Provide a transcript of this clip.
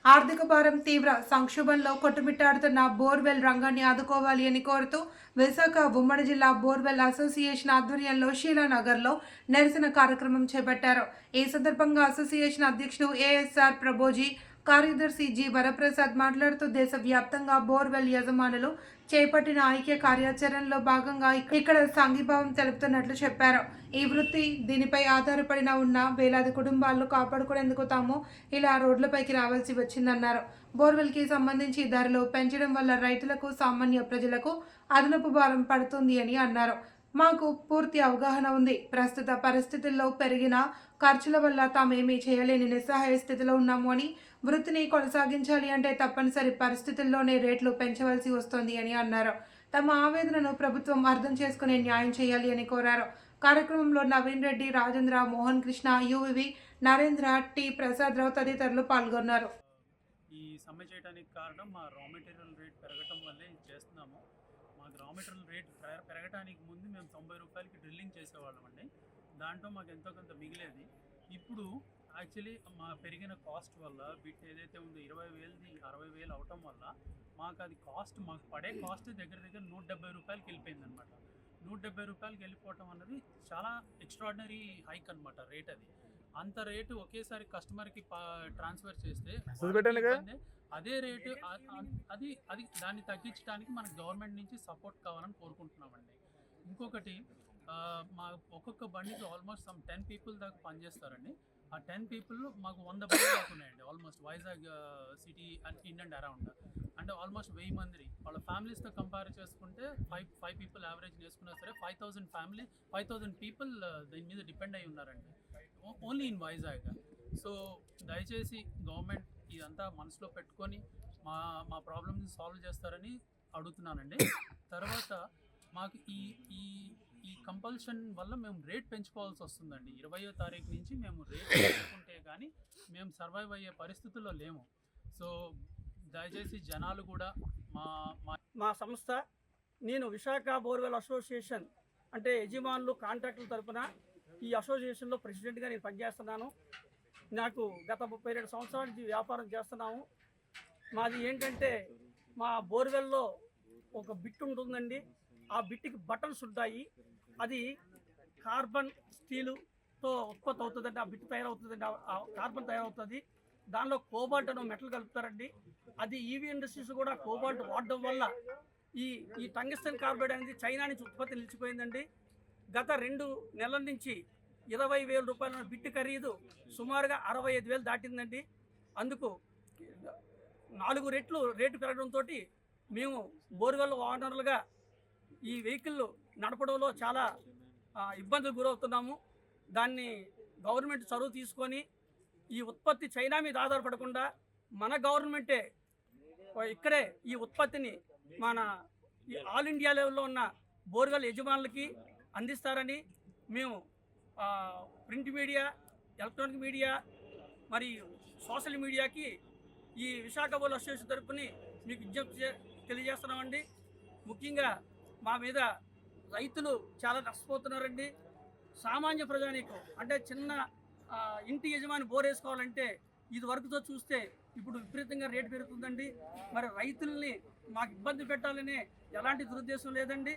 ఆర్థిక భారం తీవ్ర సంక్షోభంలో కొట్టుమిట్టాడుతున్న బోర్వెల్ రంగాన్ని ఆదుకోవాలి అని కోరుతూ విశాఖ ఉమ్మడి జిల్లా బోర్వెల్ అసోసియేషన్ ఆధ్వర్యంలో షీలానగర్లో నిరసన కార్యక్రమం చేపట్టారు. ఈ సందర్భంగా అసోసియేషన్ అధ్యక్షుడు ఏఎస్ఆర్ ప్రభోజీ, కార్యదర్శి జి వరప్రసాద్ మాట్లాడుతూ దేశవ్యాప్తంగా బోర్వెల్ యజమానులు చేపట్టిన ఐక్య కార్యాచరణలో భాగంగా ఇక్కడ సంఘీభావం తెలుపుతున్నట్లు చెప్పారు. ఈ వృత్తి దీనిపై ఆధారపడిన ఉన్న వేలాది కుటుంబాలను కాపాడుకునేందుకు తాము ఇలా రోడ్లపైకి రావాల్సి వచ్చిందన్నారు. బోర్వెల్కి సంబంధించి ధరలు పెంచడం వల్ల రైతులకు, సామాన్య ప్రజలకు అదనపు భారం పడుతుంది అని అన్నారు. మాకు పూర్తి అవగాహన ఉంది. ప్రస్తుత పరిస్థితుల్లో పెరిగిన ఖర్చుల వల్ల తామేమీ చేయలేని నిస్సహాయ స్థితిలో ఉన్నాము అని, వృత్తిని కొనసాగించాలి అంటే తప్పనిసరి పరిస్థితుల్లోనే రేట్లు పెంచవలసి వస్తోంది అని అన్నారు. తమ ఆవేదనను ప్రభుత్వం అర్థం చేసుకునే న్యాయం చేయాలి అని కోరారు. కార్యక్రమంలో నవీన్ రెడ్డి, రాజేంద్ర, మోహన్ కృష్ణ, యువి, నరేంద్ర, టి ప్రసాదరావు తదితరులు పాల్గొన్నారు. ఈ సమ్మె చేయడానికి కారణం మా రా మెటీరియల్ రేట్ పెరగటం వల్లే చేస్తున్నాము. మాకు రా మెటీరియల్ రేట్ పెరగటానికి ముందు మేము 90 రూపాయలకి డ్రిల్లింగ్ చేసేవాళ్ళం అండి. దాంట్లో మాకు ఎంతో కొంత మిగిలేది. ఇప్పుడు యాక్చువల్లీ మా పెరిగిన కాస్ట్ వల్ల బిట్ ఏదైతే ఉందో 20,000ది 60,000 అవటం వల్ల మాకు అది కాస్ట్, మాకు పడే కాస్ట్ దగ్గర 170 రూపాయలకి వెళ్ళిపోయింది అనమాట. 170 రూపాయలకి వెళ్ళిపోవటం అన్నది చాలా ఎక్స్ట్రాడినరీ హైక్ అనమాట. రేట్ అది అంత రేటు ఒకేసారి కస్టమర్కి ట్రాన్స్ఫర్ చేస్తే అదే రేటు అది అది దాన్ని తగ్గించడానికి మనకు గవర్నమెంట్ నుంచి సపోర్ట్ కావాలని కోరుకుంటున్నామండి. ఇంకొకటి, మా ఒక్కొక్క బండికి ఆల్మోస్ట్ 10 పీపుల్ దాకా పనిచేస్తారండి. ఆ 10 పీపుల్ మాకు 100 బండ్లు దాకా ఉన్నాయండి. Almost Vizag city and in and around, అంటే ఆల్మోస్ట్ 1000 మంది. వాళ్ళ ఫ్యామిలీస్తో కంపేర్ చేసుకుంటే 5 పీపుల్ యావరేజ్ చేసుకున్నా సరే 5,000 పీపుల్ దీని మీద డిపెండ్ అయి ఉన్నారండి, ఓన్లీ ఇన్ వైజాగ్. సో దయచేసి గవర్నమెంట్ ఇదంతా మనసులో పెట్టుకొని మా ప్రాబ్లమ్ని సాల్వ్ చేస్తారని అడుగుతున్నానండి. తర్వాత మాకు ఈ ఈ ఈ కంపల్షన్ వల్ల మేము రేట్ పెంచుకోవాల్సి వస్తుందండి. 20వ తారీఖు నుంచి మేము రేట్ పెంచుకుంటే కానీ మేము సర్వైవ్ అయ్యే పరిస్థితుల్లో లేము. సో దయచేసి జనాలు కూడా మా సంస్థ, నేను విశాఖ బోర్వెల్ అసోసియేషన్ అంటే యజమానులు కాంట్రాక్టుల తరఫున ఈ అసోసియేషన్లో ప్రెసిడెంట్గా నేను పనిచేస్తున్నాను. నాకు గత 32 సంవత్సరాల నుంచి వ్యాపారం చేస్తున్నాము. మాది ఏంటంటే, మా బోర్వెల్లో ఒక బిట్ ఉంటుందండి. ఆ బిట్కి బటన్స్ ఉంటాయి. అది కార్బన్ స్టీలుతో ఉత్పత్తి అవుతుందండి. ఆ బిట్ తయారవుతుందండి, ఆ కార్బన్ తయారవుతుంది. దానిలో కోబాల్ట్ అనే మెటల్ కలుపుతారండి. అది ఈవీ ఇండస్ట్రీస్ కూడా కోబాల్ట్ వాడడం వల్ల ఈ టంగస్టన్ కార్బైడ్ అనేది చైనా నుంచి ఉత్పత్తి నిలిచిపోయిందండి. గత 2 నెలల నుంచి 20,000 రూపాయల బిట్టు ఖరీదు సుమారుగా 65,000 దాటిందండి. అందుకు 4 రెట్లు రేటు పెరగడంతో మేము బోర్వెల్ ఓనర్లుగా ఈ వెహికల్ నడపడంలో చాలా ఇబ్బందులు గురవుతున్నాము. దాన్ని గవర్నమెంట్ చొరవ తీసుకొని ఈ ఉత్పత్తి చైనా మీద ఆధారపడకుండా మన గవర్నమెంటే ఇక్కడే ఈ ఉత్పత్తిని మన ఆల్ ఇండియా లెవెల్లో ఉన్న బోర్వెల్ యజమానులకి అందిస్తారని మేము ప్రింట్ మీడియా, ఎలక్ట్రానిక్ మీడియా, మరి సోషల్ మీడియాకి ఈ విశాఖ బోర్వెల్ అసోసియేషన్ తరపుని మీకు విజ్ఞప్తి తెలియజేస్తున్నామండి. ముఖ్యంగా మా మీద రైతులు చాలా నష్టపోతున్నారండి. సామాన్య ప్రజానీకం అంటే చిన్న ఇంటి యజమాని బోర్ వేసుకోవాలంటే ఇది వరకుతో చూస్తే ఇప్పుడు విపరీతంగా రేటు పెరుగుతుందండి. మరి రైతుల్ని మాకు ఇబ్బంది పెట్టాలనే ఎలాంటి దురుద్దేశం లేదండి.